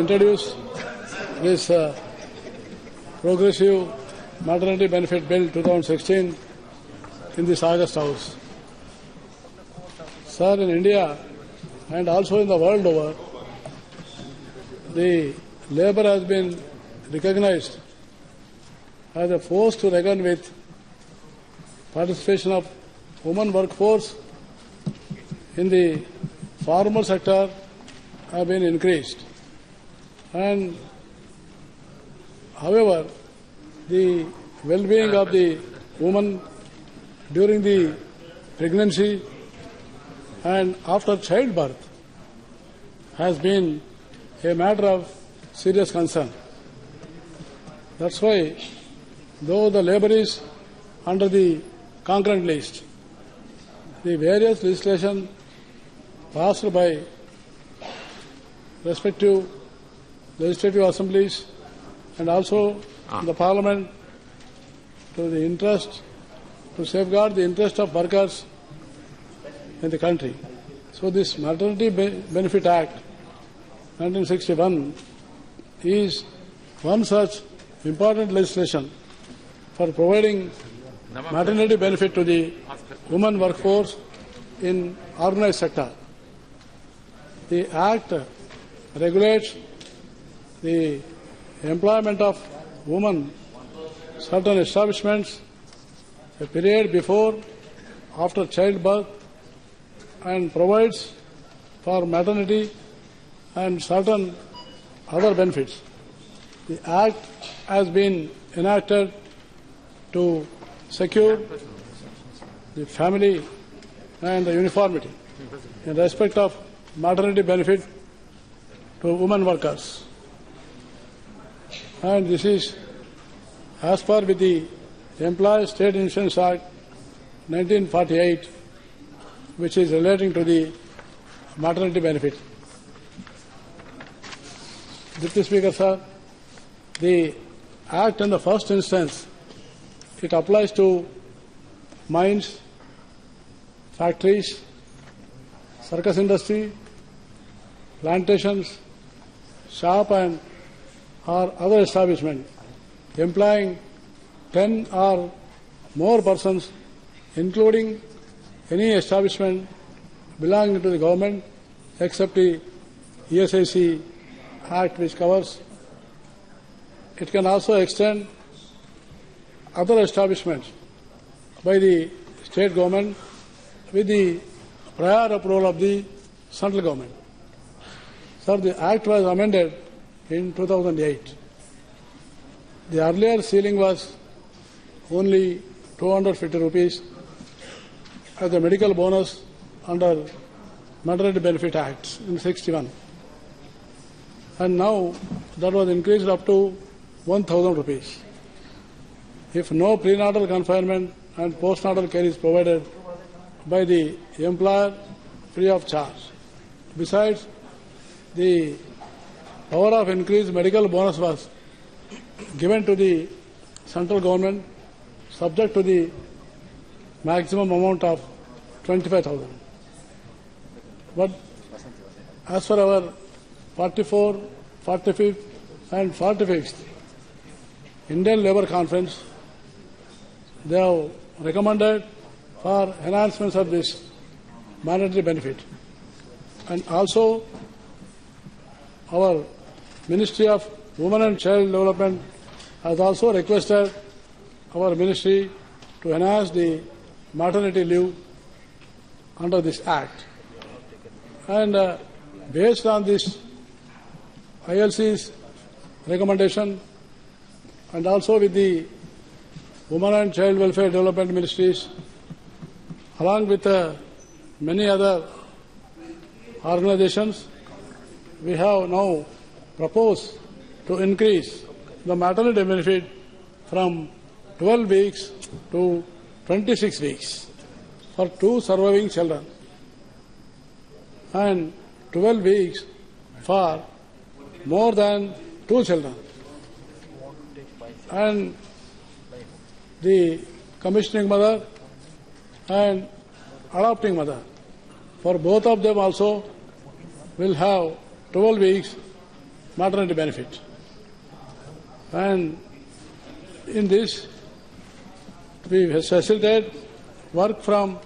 introduce this Progressive Maternity Benefit Bill 2016 in this August House. Sir, in India and also in the world over, the labour has been recognized as a force to reckon with. Participation of women workforce in the formal sector have been increased. And however, the well-being of the woman during the pregnancy and after childbirth has been a matter of serious concern. That's why, though the labour is under the concurrent list, the various legislation passed by respective legislative assemblies and also the Parliament to safeguard the interest of workers in the country. So this Maternity Benefit Act 1961 is one such important legislation for providing maternity benefit to the women workforce in organized sector. The Act regulates the employment of women certain establishments a period before, after childbirth, and provides for maternity and certain other benefits. The Act has been enacted to secure the family and the uniformity in respect of maternity benefit to women workers. And this is as per with the Employees State Insurance Act 1948, which is relating to the maternity benefit. Deputy Speaker, sir, the Act in the first instance, it applies to mines, factories, circus industry, plantations, shop and or other establishment employing 10 or more persons, including any establishment belonging to the government except the ESIC Act, which covers. It can also extend other establishments by the state government with the prior approval of the central government. Sir, the Act was amended in 2008. The earlier ceiling was only 250 rupees as a medical bonus under Maternity Benefit Act in 61. And now that was increased up to 1,000 rupees. If no prenatal confinement and postnatal care is provided by the employer free of charge. Besides, the power of increased medical bonus was given to the central government subject to the maximum amount of 25,000. But as for our 44th, 45th and 45th Indian Labour Conference, they have recommended for enhancements of this monetary benefit. And also our Ministry of Women and Child Development has also requested our ministry to enhance the maternity leave under this Act. And based on this ILC's recommendation and also with the Women and Child Welfare Development Ministries, along with many other organizations, we have now proposed to increase the maternity benefit from 12 weeks to 26 weeks for 2 surviving children and 12 weeks for more than 2 children. And the commissioning mother and adopting mother, for both of them also will have 12 weeks maternity benefit. And in this, we facilitate work from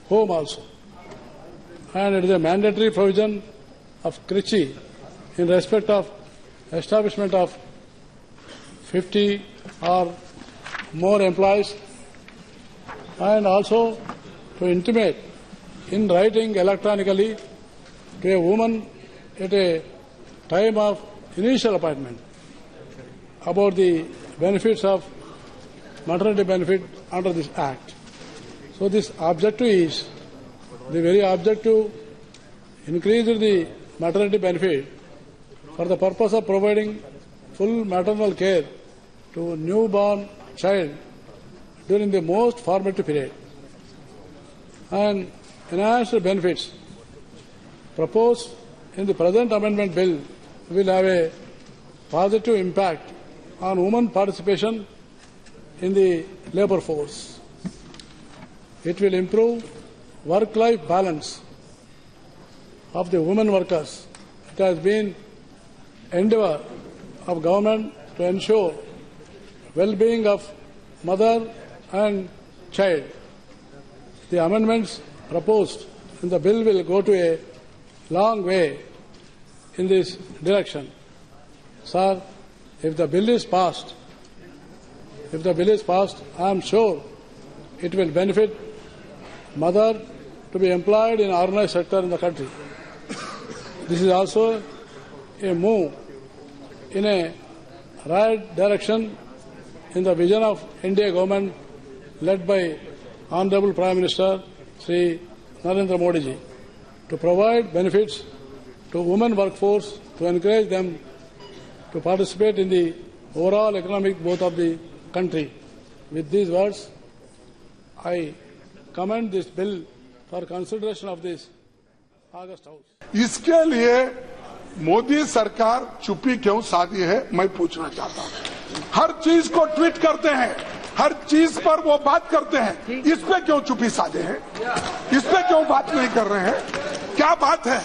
home also. And it is a mandatory provision of Krichi in respect of establishment of 50 or more employees, and also to intimate in writing electronically to a woman at a time of initial appointment about the benefits of maternity benefit under this Act. So this objective is the very objective increase the maternity benefit for the purpose of providing full maternal care to newborn child during the most formative period. And enhanced benefits proposed in the present amendment bill will have a positive impact on women participation in the labour force. It will improve work-life balance of the women workers. It has been endeavour of government to ensure well-being of mother and child. The amendments proposed in the bill will go to a long way in this direction. Sir, if the bill is passed, I am sure it will benefit mother to be employed in organized sector in the country. This is also a move in a right direction in the vision of India government led by Honorable Prime Minister Sri Narendra Modi ji to provide benefits to women workforce, to encourage them to participate in the overall economic growth of the country. With these words, I commend this bill for consideration of this August House. इसके लिए मोदी सरकार चुप्पी क्यों साधी है, मैं पूछना चाहता हूं। हर चीज को ट्वीट करते हैं, हर चीज पर वो बात करते हैं, इस पे क्यों चुप्पी साधे हैं, इस पे क्यों बात नहीं कर रहे हैं, क्या बात है?